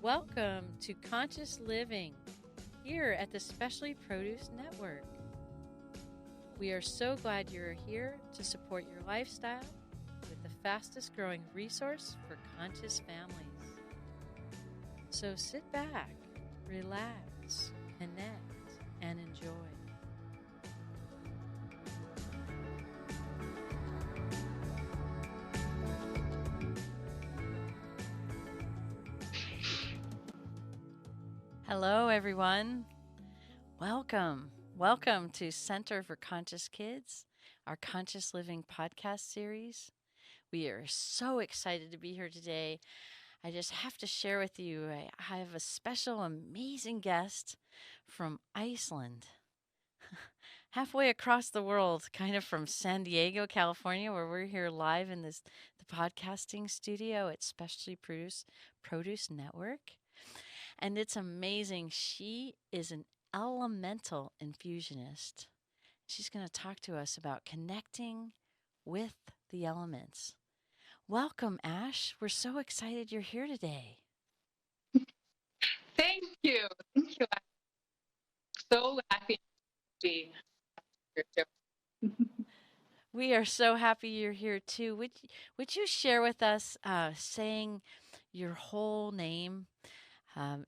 Welcome to Conscious Living here at the Specially Produce Network. We are so glad you're here to support your lifestyle with the fastest growing resource for conscious families. So sit back, relax, connect, and enjoy. Hello, everyone. Welcome. Welcome to Center for Conscious Kids, our Conscious Living podcast series. We are so excited to be here today. I just have to share with you, I have a special, amazing guest from Iceland, halfway across the world, kind of from San Diego, California, where we're here live in the podcasting studio at Specially Produce Network. And it's amazing. She is an elemental infusionist. She's going to talk to us about connecting with the elements. Welcome, Ash. We're so excited you're here today. Thank you. Thank you. I'm so happy to be here too. We are so happy you're here too. Would you share with us saying your whole name?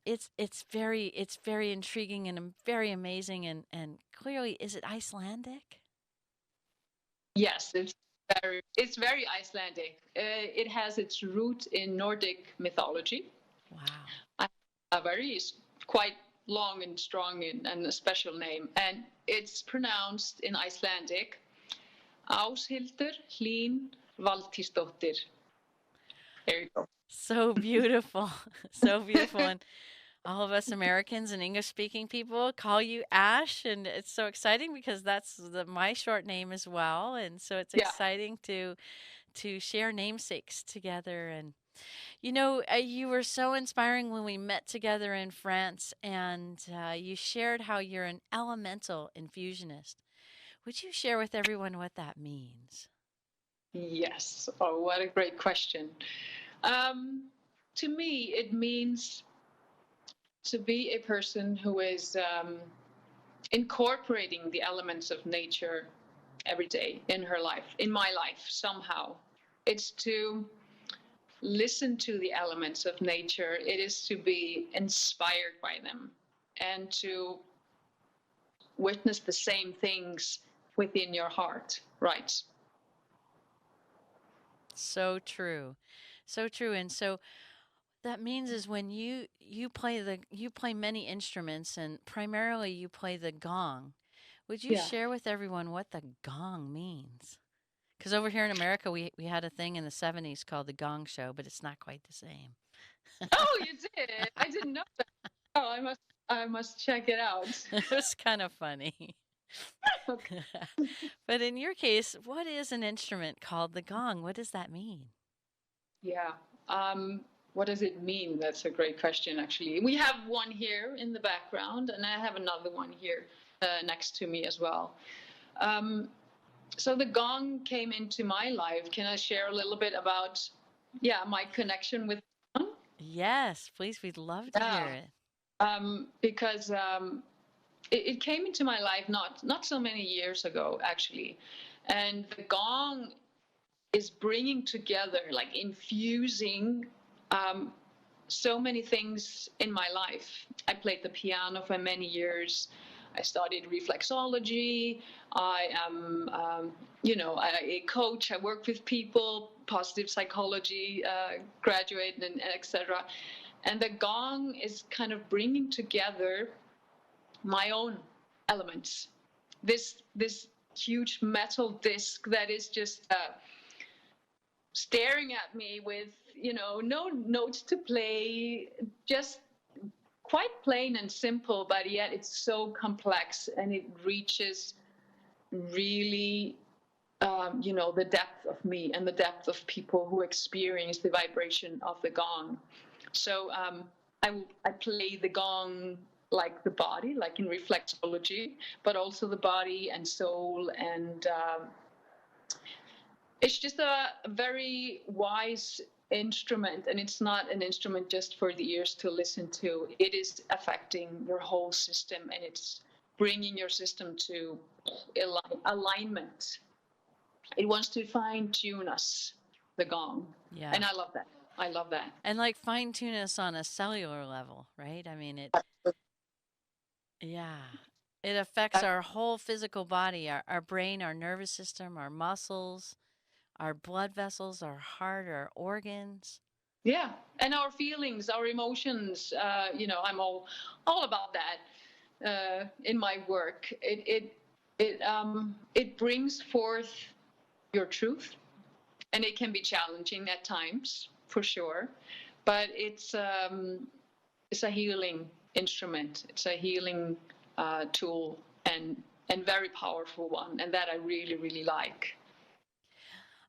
It's very intriguing and very amazing and clearly, is it Icelandic? Yes, it's very Icelandic. It has its root in Nordic mythology. Wow. A very quite long and strong and a special name, and it's pronounced in Icelandic Ashildur Hlin Valtysdottir. There you go. So beautiful. So beautiful. And all of us Americans and English speaking people call you Ash, and it's so exciting because that's my short name as well. And so it's exciting to share namesakes together. And you were so inspiring when we met together in France, and you shared how you're an elemental infusionist. Would you share with everyone what that means? Yes. Oh, what a great question. To me, it means to be a person who is incorporating the elements of nature every day in her life, in my life, somehow. It's to listen to the elements of nature. It is to be inspired by them and to witness the same things within your heart, right? So true. So true. And so that means is when you play many instruments, and primarily you play the gong. Would you share with everyone what the gong means? Because over here in America, we had a thing in the 70s called the Gong Show, but it's not quite the same. Oh, you did? I didn't know that. Oh, I must check it out. It was kind of funny. Okay. But in your case, what is an instrument called the gong? What does that mean? Yeah. What does it mean? That's a great question, actually. We have one here in the background, and I have another one here next to me as well. So the gong came into my life. Can I share a little bit about, my connection with gong? Yes, please. We'd love to hear it. Because it came into my life not so many years ago, actually. And the gong is bringing together, like infusing so many things in my life. I played the piano for many years. I studied reflexology. I am, a coach. I work with people, positive psychology graduate, and etc. And the gong is kind of bringing together my own elements. This huge metal disc that is just staring at me with, no notes to play, just quite plain and simple, but yet it's so complex, and it reaches really, the depth of me and the depth of people who experience the vibration of the gong. So I play the gong like the body, like in reflexology, but also the body and soul, and it's just a very wise instrument, and it's not an instrument just for the ears to listen to. It is affecting your whole system, and it's bringing your system to alignment. It wants to fine tune us, the gong. Yeah. And I love that. I love that. And like fine tune us on a cellular level, right? I mean, yeah, it affects our whole physical body, our brain, our nervous system, our muscles, our blood vessels, our heart, our organs. Yeah, and our feelings, our emotions. I'm all about that in my work. It brings forth your truth, and it can be challenging at times, for sure. But it's a healing instrument. It's a healing tool, and very powerful one, and that I really, really like.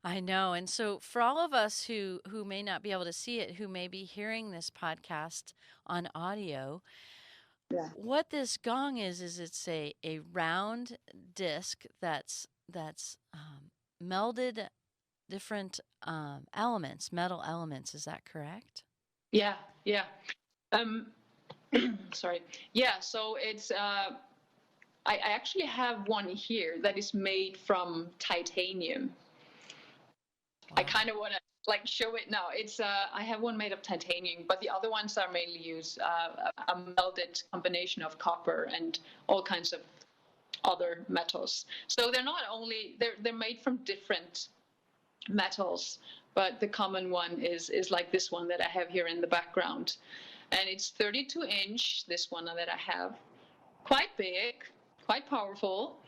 I know. And so for all of us who may not be able to see it, who may be hearing this podcast on audio, Yeah. what this gong is it's a round disc that's melded different elements, metal elements. Is that correct? Yeah, yeah. Um, sorry. Yeah, so it's I actually have one here that is made from titanium. Wow. I kind of want to like show it now. It's I have one made of titanium, but the other ones are mainly use a melded combination of copper and all kinds of other metals. So they're not only they're made from different metals, but the common one is like this one that I have here in the background, and it's 32-inch. This one that I have, quite big, quite powerful.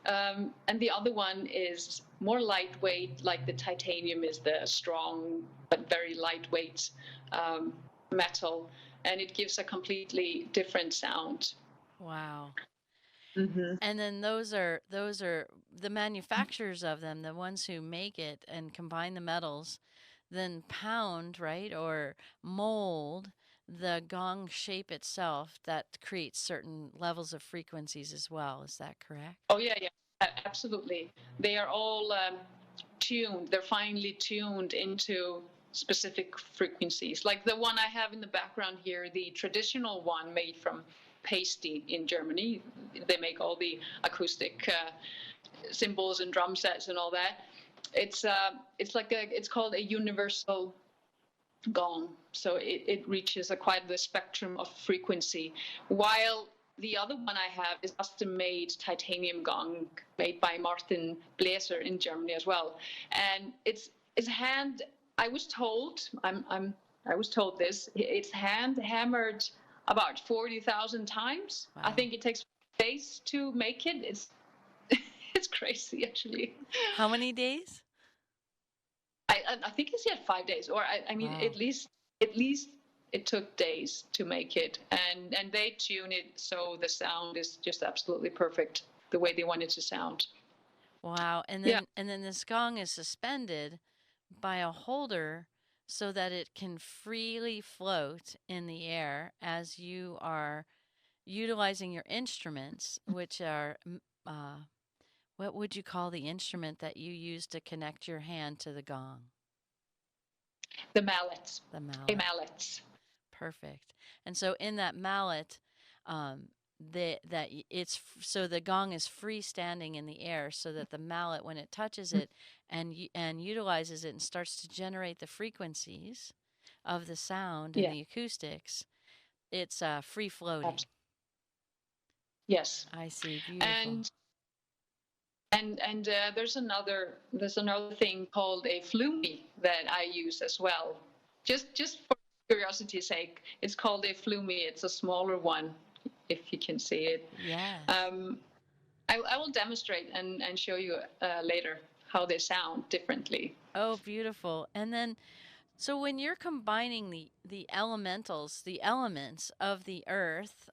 And the other one is more lightweight, like the titanium is the strong but very lightweight metal, and it gives a completely different sound. Wow. Mm-hmm. And then those are the manufacturers of them, the ones who make it and combine the metals, then pound, right, or mold the gong shape itself that creates certain levels of frequencies as well. Is that correct? Oh yeah, yeah, absolutely. They are all tuned. They're finely tuned into specific frequencies. Like the one I have in the background here, the traditional one made from pasty in Germany. They make all the acoustic cymbals and drum sets and all that. It's called a universal gong, so it reaches quite the spectrum of frequency, while the other one I have is custom-made titanium gong made by Martin Bläser in Germany as well, and it's hand. I was told I was told this. It's hand hammered about 40,000 times. Wow. I think it takes days to make it. It's it's crazy, actually. How many days? I think he said 5 days, or I mean, Wow. at least it took days to make it, and they tune it so the sound is just absolutely perfect, the way they want it to sound. Wow. And then this gong is suspended by a holder so that it can freely float in the air as you are utilizing your instruments, which are what would you call the instrument that you use to connect your hand to the gong? The mallets. The mallet. A mallet. Perfect. And so in that mallet, so the gong is freestanding in the air, so that the mallet, when it touches it and utilizes it and starts to generate the frequencies of the sound and the acoustics, it's free floating. Yes. I see. Beautiful. And there's another thing called a flumi that I use as well. Just for curiosity's sake, it's called a flumi. It's a smaller one, if you can see it. Yes. I will demonstrate and show you later how they sound differently. Oh, beautiful. And then, so when you're combining the elementals, the elements of the earth,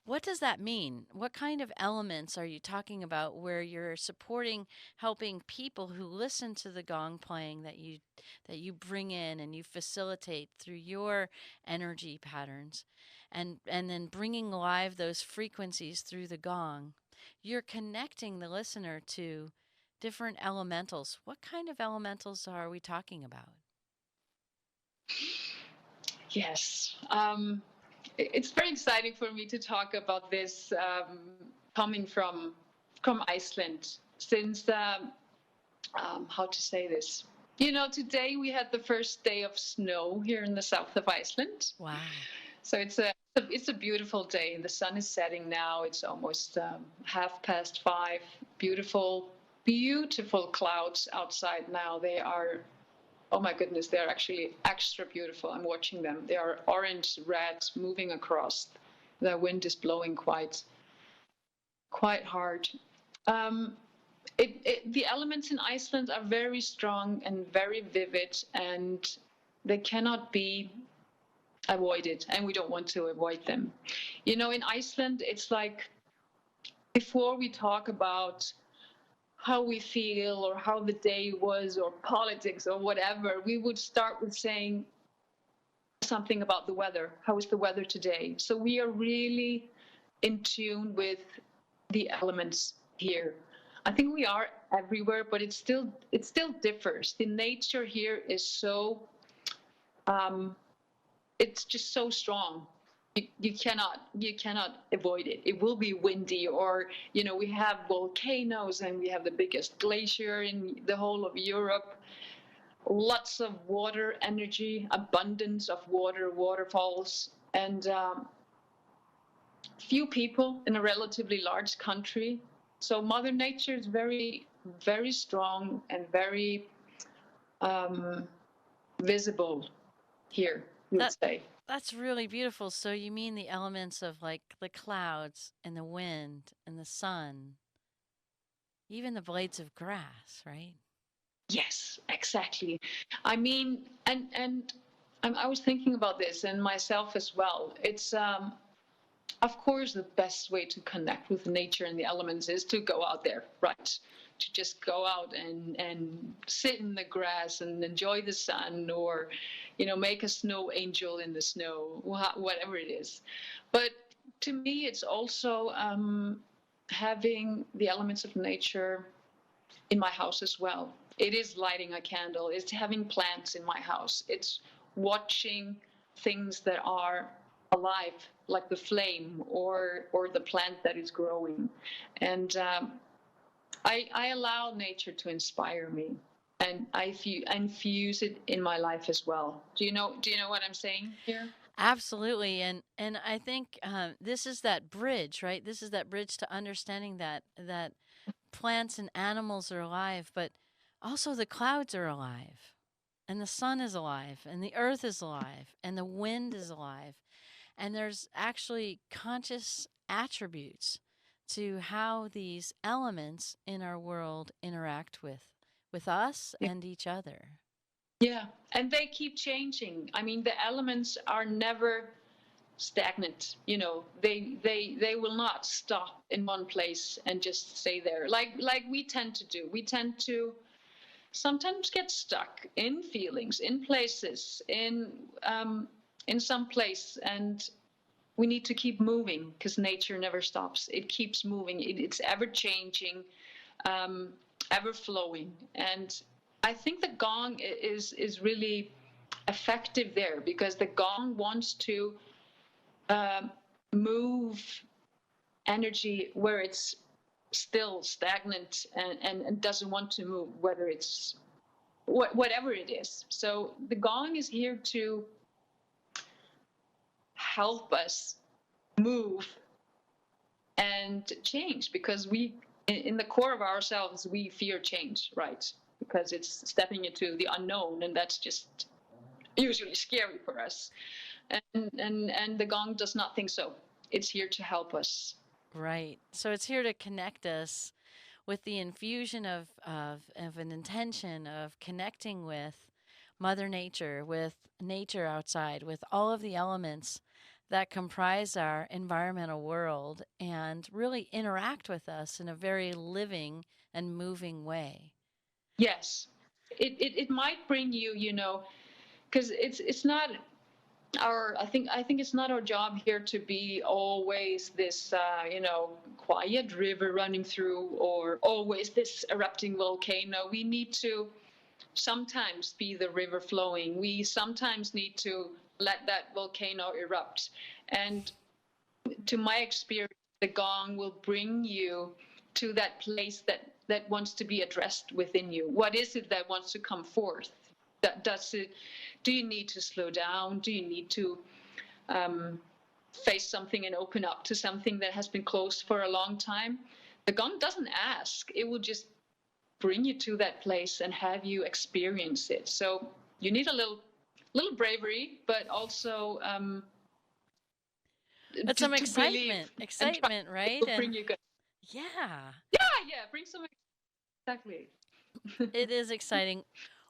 what does that mean? What kind of elements are you talking about where you're supporting, helping people who listen to the gong playing that you bring in and you facilitate through your energy patterns, and then bringing alive those frequencies through the gong? You're connecting the listener to different elementals. What kind of elementals are we talking about? Yes. It's very exciting for me to talk about this, coming from Iceland, since how to say this. Today we had the first day of snow here in the south of Iceland. Wow. So it's a beautiful day. The sun is setting now. It's almost 5:30. Beautiful, beautiful clouds outside now. They are, oh my goodness, they're actually extra beautiful. I'm watching them. They are orange, red, moving across. The wind is blowing quite hard. Um, the elements in Iceland are very strong and very vivid, and they cannot be avoided, and we don't want to avoid them. In Iceland, it's like before we talk about how we feel or how the day was or politics or whatever, we would start with saying something about the weather. How is the weather today? So we are really in tune with the elements here. I think we are everywhere, but it still differs. The nature here is so it's just so strong. You cannot avoid it. It will be windy, or we have volcanoes, and we have the biggest glacier in the whole of Europe. Lots of water energy, abundance of water, waterfalls, and few people in a relatively large country. So Mother Nature is very, very strong and very visible here, you would say. That's really beautiful. So you mean the elements of like the clouds and the wind and the sun, even the blades of grass, right? Yes, exactly. I mean, and I was thinking about this and myself as well. It's of course the best way to connect with nature and the elements is to go out there, right? To just go out and sit in the grass and enjoy the sun, or make a snow angel in the snow, whatever it is. But to me, it's also having the elements of nature in my house as well. It is lighting a candle. It's having plants in my house. It's watching things that are alive, like the flame or the plant that is growing. And I allow nature to inspire me, and I infuse it in my life as well. Do you know what I'm saying here? Absolutely, and I think this is that bridge, right? This is that bridge to understanding that plants and animals are alive, but also the clouds are alive, and the sun is alive, and the earth is alive, and the wind is alive, and there's actually conscious attributes to how these elements in our world interact with us Yeah. and each other. Yeah, and they keep changing. I mean, the elements are never stagnant. They will not stop in one place and just stay there, like we tend to do. We tend to sometimes get stuck in feelings, in places, in some place, and we need to keep moving because nature never stops. It keeps moving. It's ever changing, ever flowing. And I think the gong is really effective there, because the gong wants to move energy where it's still stagnant, and doesn't want to move, whether it's whatever it is. So the gong is here to help us move and change, because we, in the core of ourselves, we fear change, right? Because it's stepping into the unknown, and that's just usually scary for us. And the gong does not think so. It's here to help us. Right. So it's here to connect us with the infusion of an intention of connecting with Mother Nature, with nature outside, with all of the elements that comprise our environmental world and really interact with us in a very living and moving way. Yes, it might bring you, because it's not our. I think it's not our job here to be always this, quiet river running through, or always this erupting volcano. We need to sometimes be the river flowing. We sometimes need to let that volcano erupt. And to my experience, the gong will bring you to that place that wants to be addressed within you. What is it that wants to come forth? Do you need to slow down? Do you need to face something and open up to something that has been closed for a long time? The gong doesn't ask. It will just bring you to that place and have you experience it. So you need a little bravery, but also But some to believe and try excitement, right? to bring And you good. yeah, Yeah, bring some exactly. it is exciting.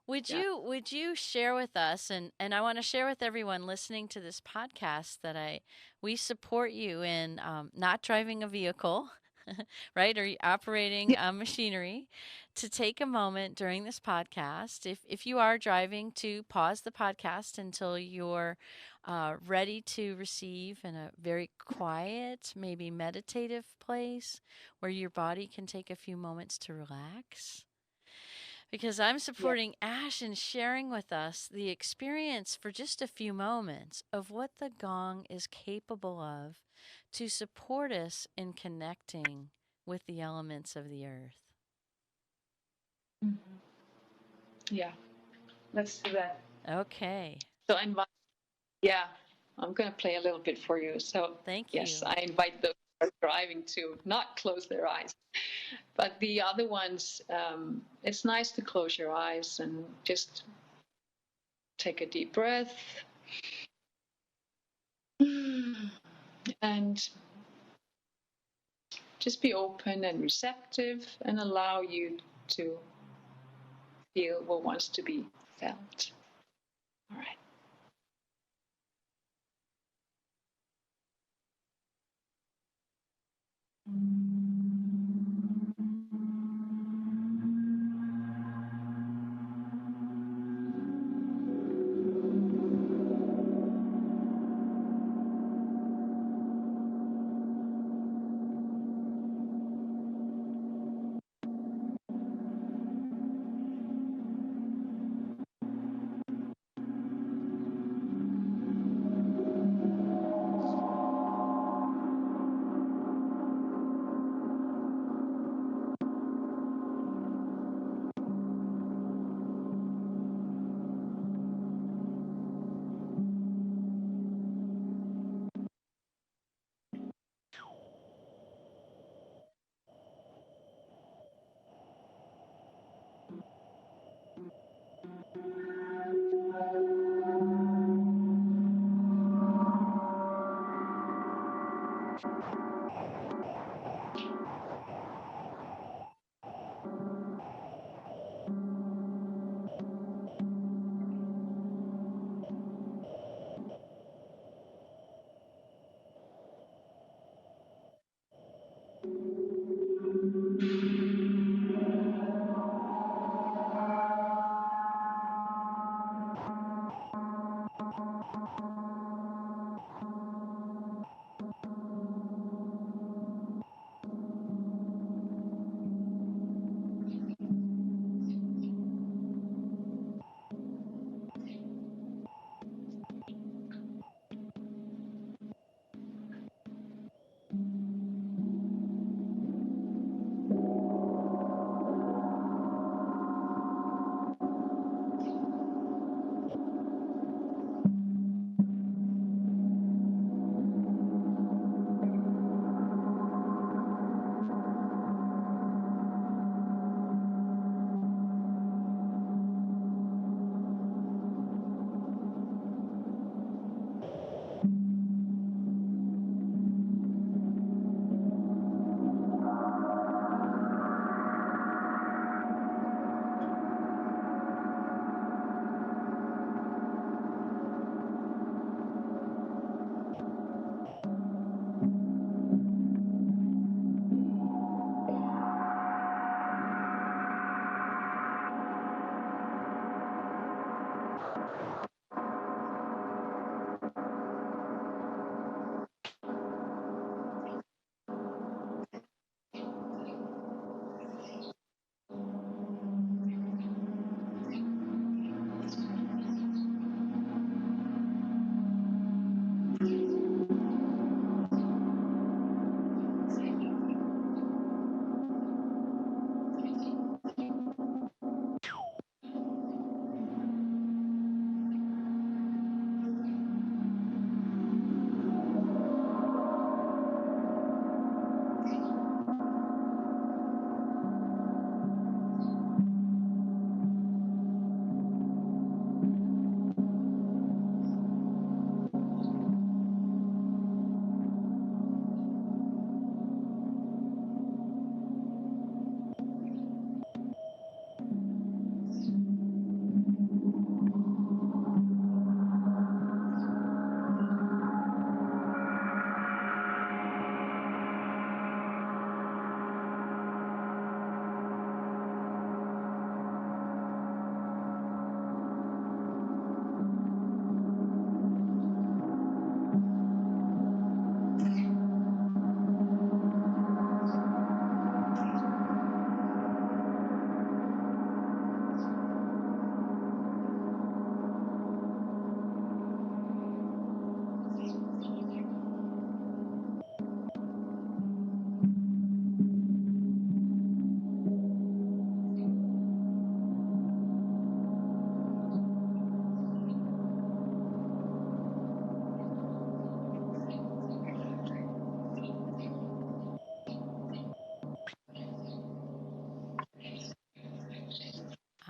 Yeah. Would you share with us, and I want to share with everyone listening to this podcast that we support you in not driving a vehicle, right, or operating Yeah. machinery, to take a moment during this podcast, if you are driving, to pause the podcast until you're ready to receive in a very quiet, maybe meditative place where your body can take a few moments to relax, because I'm Yeah. supporting Ash in sharing with us the experience for just a few moments of what the gong is capable of to support us in connecting with the elements of the earth. Mhm. Yeah. Let's do that. Okay. So I invite. Yeah, I'm gonna play a little bit for you. So Thank yes, you. I invite those who are driving to not close their eyes. But the other ones, it's nice to close your eyes and just take a deep breath. And just be open and receptive and allow you to feel what wants to be felt. All right.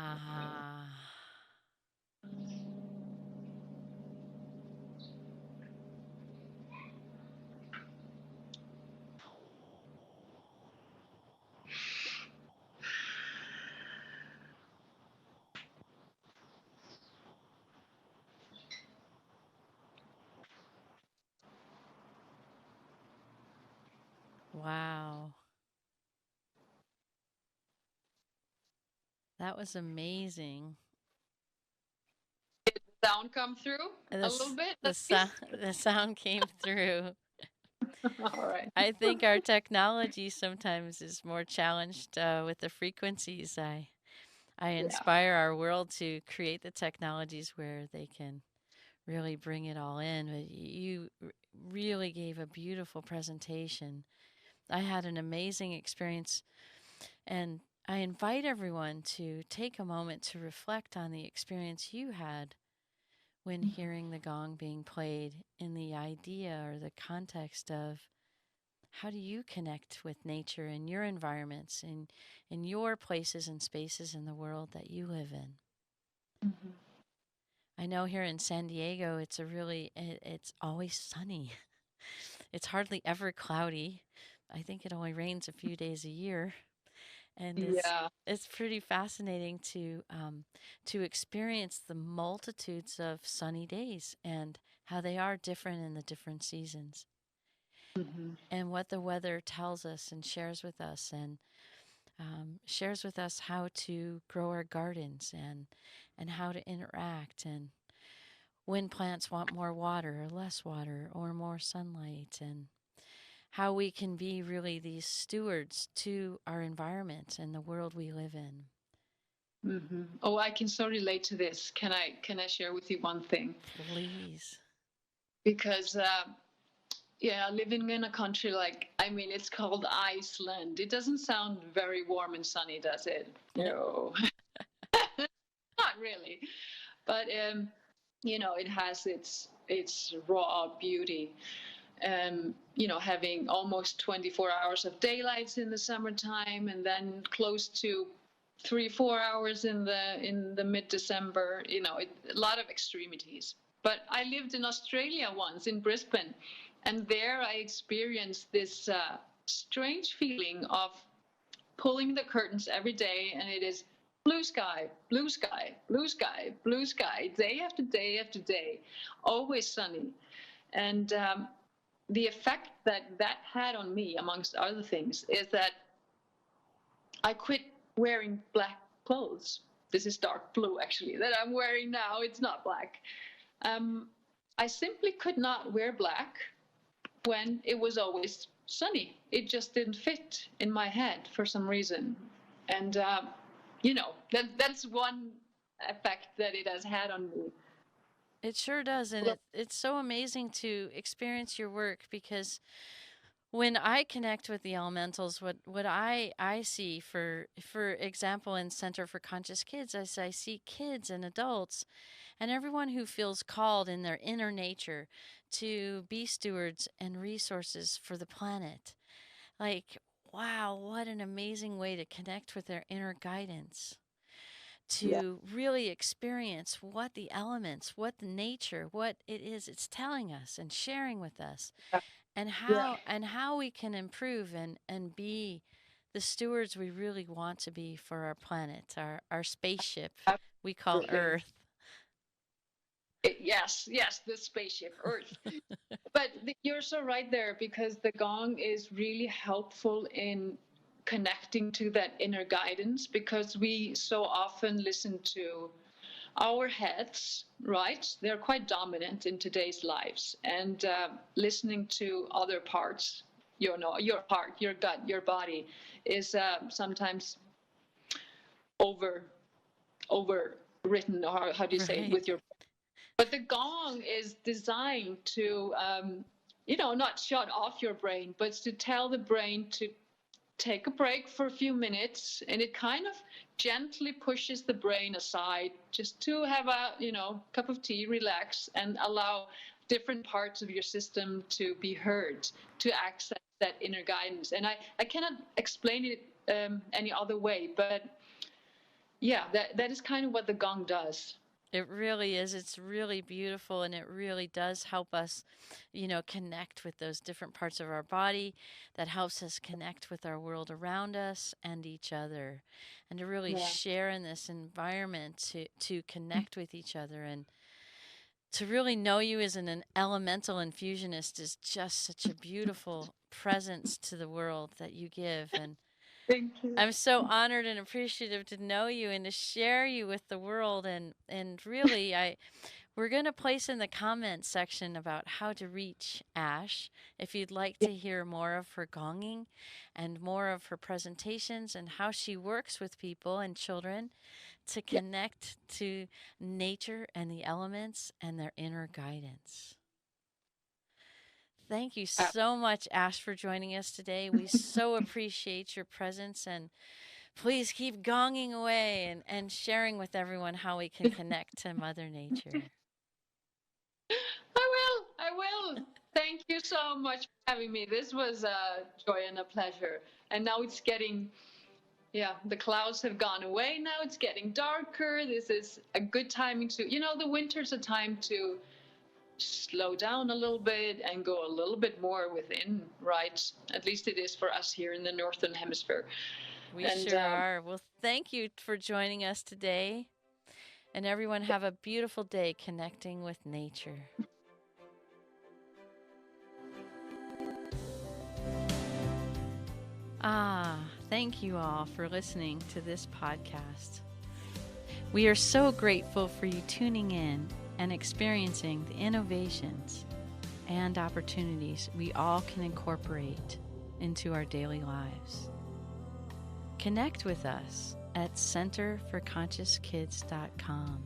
Ah. Wow. That was amazing. Did the sound come through a little This bit the at sound least? the sound came through. All right. I think our technology sometimes is more challenged with the frequencies. I Yeah. inspire our world to create the technologies where they can really bring it all in. But you really gave a beautiful presentation. I had an amazing experience, and I invite everyone to take a moment to reflect on the experience you had when hearing the gong being played in the idea or the context of how do you connect with nature in your environments, in your places and spaces in the world that you live in. Mm-hmm. I know here in San Diego, it's always sunny. It's hardly ever cloudy. I think it only rains a few days a year, and Yeah. it's pretty fascinating to experience the multitudes of sunny days and how they are different in the different seasons, Mm-hmm. and what the weather tells us and shares with us, and shares with us how to grow our gardens and how to interact, and when plants want more water or less water or more sunlight, and how we can be really these stewards to our environment and the world we live in. Mm-hmm. Oh, I can so relate to this. Can I share with you one thing? Please. Because yeah, living in a country like, I mean, it's called Iceland. It doesn't sound very warm and sunny, does it? No, not really. But it has its raw beauty. Having almost 24 hours of daylights in the summertime, and then close to 3-4 hours in the mid-December. A lot of extremities. But I lived in Australia once, in Brisbane, and there I experienced this strange feeling of pulling the curtains every day, and it is blue sky, blue sky, blue sky, blue sky, day after day after day, always sunny. And the effect that had on me, amongst other things, is that I quit wearing black clothes. This is dark blue, actually, that I'm wearing now. It's not black. Um, I simply could not wear black when it was always sunny. It just didn't fit in my head for some reason. And, that's one effect that it has had on me. It sure does, and it's so amazing to experience your work because when I connect with the elementals, what I see, for example, in Center for Conscious Kids, as I see kids and adults and everyone who feels called in their inner nature to be stewards and resources for the planet. Like, wow, what an amazing way to connect with their inner guidance, Yeah. to really experience what the elements, what the nature, what it is it's telling us and sharing with us, and Yeah. how we can improve and be the stewards we really want to be for our planet, our spaceship we call Absolutely. Earth. Yes, yes, the spaceship Earth. But you're so right there, because the gong is really helpful in connecting to that inner guidance, because we so often listen to our heads, right? They're quite dominant in today's lives, and listening to other parts, your heart, your gut, your body, is sometimes over overwritten, or how do you say it, Right. with your. But the gong is designed to, not shut off your brain, but to tell the brain to take a break for a few minutes, and it kind of gently pushes the brain aside, just to have a, cup of tea, relax, and allow different parts of your system to be heard, to access that inner guidance. And I cannot explain it any other way, but yeah, that is kind of what the gong does. It really is. It's really beautiful, and it really does help us, connect with those different parts of our body. That helps us connect with our world around us and each other, and to really Yeah. share in this environment to connect with each other, and to really know you as an elemental infusionist is just such a beautiful presence to the world that you give. And Thank you. I'm so honored and appreciative to know you and to share you with the world. And really, we're going to place in the comments section about how to reach Ash if you'd like Yeah. to hear more of her gonging and more of her presentations and how she works with people and children to Yeah. connect to nature and the elements and their inner guidance. Thank you Uh, so much, Ash, for joining us today. We so appreciate your presence, and please keep gonging away and sharing with everyone how we can connect to Mother Nature. I will. Thank you so much for having me. This was a joy and a pleasure. And now it's getting, yeah, the clouds have gone away. Now it's getting darker. This is a good timing to, the winter's a time to slow down a little bit and go a little bit more within, right? At least it is for us here in the Northern Hemisphere. We And sure are. Well, thank you for joining us today. And everyone, have a beautiful day connecting with nature. Thank you all for listening to this podcast. We are so grateful for you tuning in and experiencing the innovations and opportunities we all can incorporate into our daily lives. Connect with us at centerforconsciouskids.com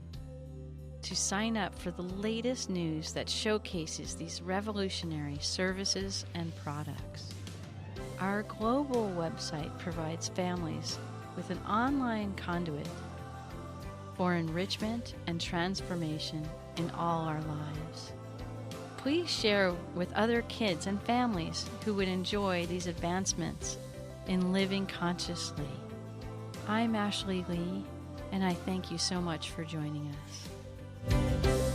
to sign up for the latest news that showcases these revolutionary services and products. Our global website provides families with an online conduit for enrichment and transformation in all our lives. Please share with other kids and families who would enjoy these advancements in living consciously. I'm Ashley Lee, and I thank you so much for joining us.